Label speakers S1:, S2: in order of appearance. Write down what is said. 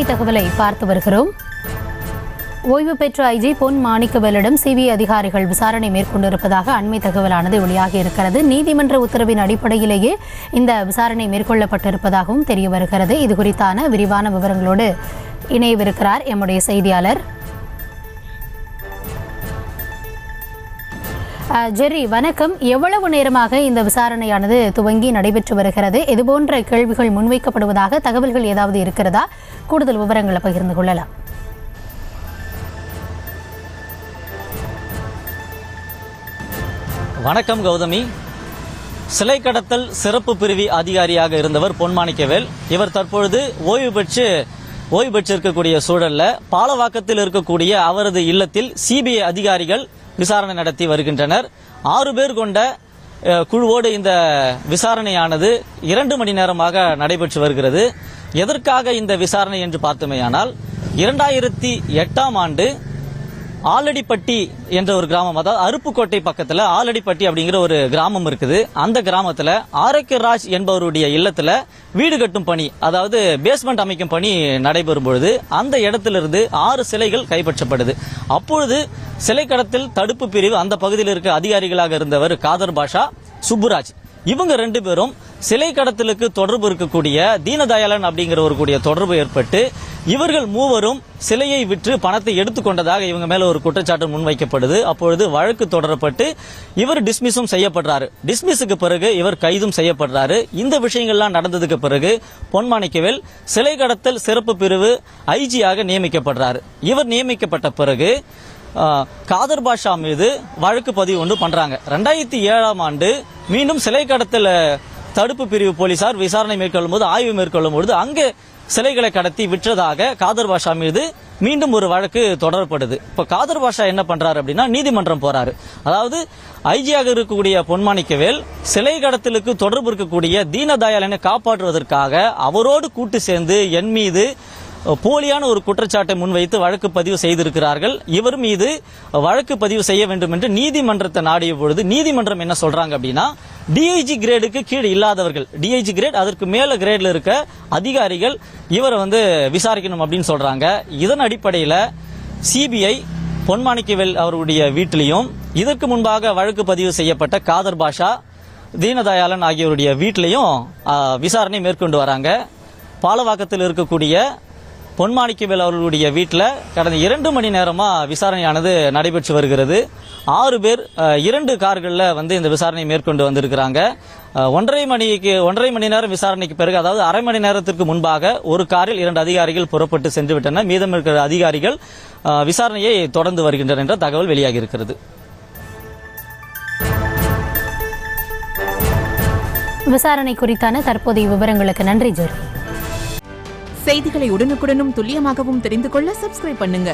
S1: தகவலை பார்த்து வருகிறோம். ஓய்வு பெற்ற ஐஜி பொன் மாணிக்கவேலிடம் சிபிஐ அதிகாரிகள் விசாரணை மேற்கொண்டிருப்பதாக அண்மை தகவலானது வெளியாகி இருக்கிறது. நீதிமன்ற உத்தரவின் அடிப்படையிலேயே இந்த விசாரணை மேற்கொள்ளப்பட்டிருப்பதாகவும் தெரிய வருகிறது. இது குறித்தான விரிவான விவரங்களோடு இணையவிருக்கிறார் எம்முடைய செய்தியாளர் ஜெர்ரி. வணக்கம். எவ்வளவு நேரமாக இந்த விசாரணையானது துவங்கி நடைபெற்று வருகிறது? இதுபோன்ற கேள்விகள் முன்வைக்கப்படுவதாக தகவல்கள் ஏதாவது இருக்கிறதா? கூடுதல் விவரங்களை பகிர்ந்து கொள்ளலாம்.
S2: வணக்கம் கௌதமி. சிலை கடத்தல் சிறப்பு பிரிவு அதிகாரியாக இருந்தவர் பொன் மாணிக்கவேல். இவர் தற்பொழுது ஓய்வு பெற்றிருக்கக்கூடிய சூழல்ல பாலவாக்கத்தில் இருக்கக்கூடிய அவரது இல்லத்தில் சிபிஐ அதிகாரிகள் விசாரணை நடத்தி வருகின்றனர். 6 பேர் கொண்ட குழுவோடு இந்த விசாரணையானது 2 மணி நேரமாக நடைபெற்று வருகிறது. எதற்காக இந்த விசாரணை என்று பார்த்தோமேயானால் 2008ஆம் ஆண்டு ஆலடிப்பட்டி என்ற ஒரு கிராமம், அதாவது அருப்புக்கோட்டை பக்கத்தில் ஆலடிப்பட்டி அப்படிங்கிற ஒரு கிராமம் இருக்குது. அந்த கிராமத்தில் ஆரோக்கியராஜ் என்பவருடைய இல்லத்தில் வீடு கட்டும் பணி, அதாவது பேஸ்மெண்ட் அமைக்கும் பணி நடைபெறும் பொழுது அந்த இடத்திலிருந்து 6 சிலைகள் கைப்பற்றப்படுது. அப்பொழுது சிலை கடத்தல் தடுப்பு பிரிவு அந்த பகுதியில் இருக்க அதிகாரிகளாக இருந்தவர் காதர் பாஷா, சுப்புராஜ், இவங்க 2 பேரும் சிலை கடத்தலுக்கு தொடர்பு இருக்கக்கூடிய தீனதயாளன் அப்படிங்கிற ஒரு கூடிய தொடர்பு ஏற்பட்டு இவர்கள் மூவரும் சிலையை விற்று பணத்தை எடுத்துக்கொண்டதாக இவங்க மேல ஒரு குற்றச்சாட்டு முன்வைக்கப்படுது. அப்பொழுது வழக்கு தொடரப்பட்டு இவர் டிஸ்மிஸும் செய்யப்படுறாரு. டிஸ்மிஸுக்கு பிறகு இவர் கைதும் செய்யப்படுறாரு. இந்த விஷயங்கள்லாம் நடந்ததுக்கு பிறகு பொன் மாணிக்கவேல் சிலை கடத்தல் சிறப்பு பிரிவு ஐஜியாக நியமிக்கப்படுறாரு. இவர் நியமிக்கப்பட்ட பிறகு காதர் பாஷா மீது வழக்கு பதிவு ஒன்று பண்றாங்க. 2007ஆம் ஆண்டு மீண்டும் சிலை கடத்தல் தடுப்பு பிரிவு போலீசார் விசாரணை மேற்கொள்ளும் போது, ஆய்வு மேற்கொள்ளும் பொழுது அங்கே சிலைகளை கடத்தி விற்றதாக காதர் பாஷா மீது மீண்டும் ஒரு வழக்கு தொடரப்படுது. இப்ப காதர் பாஷா என்ன பண்றாரு அப்படின்னா நீதிமன்றம் போறாரு. அதாவது ஐஜியாக இருக்கக்கூடிய பொன் மாணிக்கவேல் சிலை கடத்தலுக்கு தொடர்பு இருக்கக்கூடிய தீனதயாளனை காப்பாற்றுவதற்காக அவரோடு கூட்டு சேர்ந்து என் மீது போலியான ஒரு குற்றச்சாட்டை முன்வைத்து வழக்கு பதிவு செய்திருக்கிறார்கள். இவர் மீது வழக்கு பதிவு செய்ய வேண்டும் என்று நீதிமன்றத்தை நாடிய பொழுது நீதிமன்றம் என்ன சொல்றாங்க அப்படின்னா, டிஐஜி கிரேடுக்கு கீழே இல்லாதவர்கள், டிஐஜி கிரேட் அதற்கு மேல கிரேட்ல இருக்க அதிகாரிகள் இவரை விசாரிக்கணும் அப்படின்னு சொல்றாங்க. இதன் அடிப்படையில் சிபிஐ பொன் மாணிக்கவேல் அவருடைய வீட்டிலையும் இதற்கு முன்பாக வழக்கு பதிவு செய்யப்பட்ட காதர் பாஷா, தீனதயாளன் ஆகியோருடைய வீட்டிலையும் விசாரணை மேற்கொண்டு வராங்க. பாலவாக்கத்தில் இருக்கக்கூடிய பொன் மாணிக்கவேல் அவர்களுடைய வீட்டில் கடந்த 2 மணி நேரமா விசாரணையானது நடைபெற்று வருகிறது. 6 பேர் 2 கார்களில் இந்த விசாரணை மேற்கொண்டு வந்திருக்கிறாங்க. 1.5 மணி நேரம் விசாரணைக்கு பிறகு, அதாவது அரை மணி நேரத்திற்கு முன்பாக ஒரு காரில் 2 அதிகாரிகள் புறப்பட்டு சென்று விட்டனர். மீதம் இருக்கிற அதிகாரிகள் விசாரணையை தொடர்ந்து வருகின்றனர் என்ற தகவல் வெளியாகி இருக்கிறது.
S1: விசாரணை குறித்தான தற்போதைய விவரங்களுக்கு நன்றி ஜெர்ரி.
S3: செய்திகளை உடனுக்குடனும் துல்லியமாகவும் தெரிந்து கொள்ள சப்ஸ்கிரைப் பண்ணுங்க.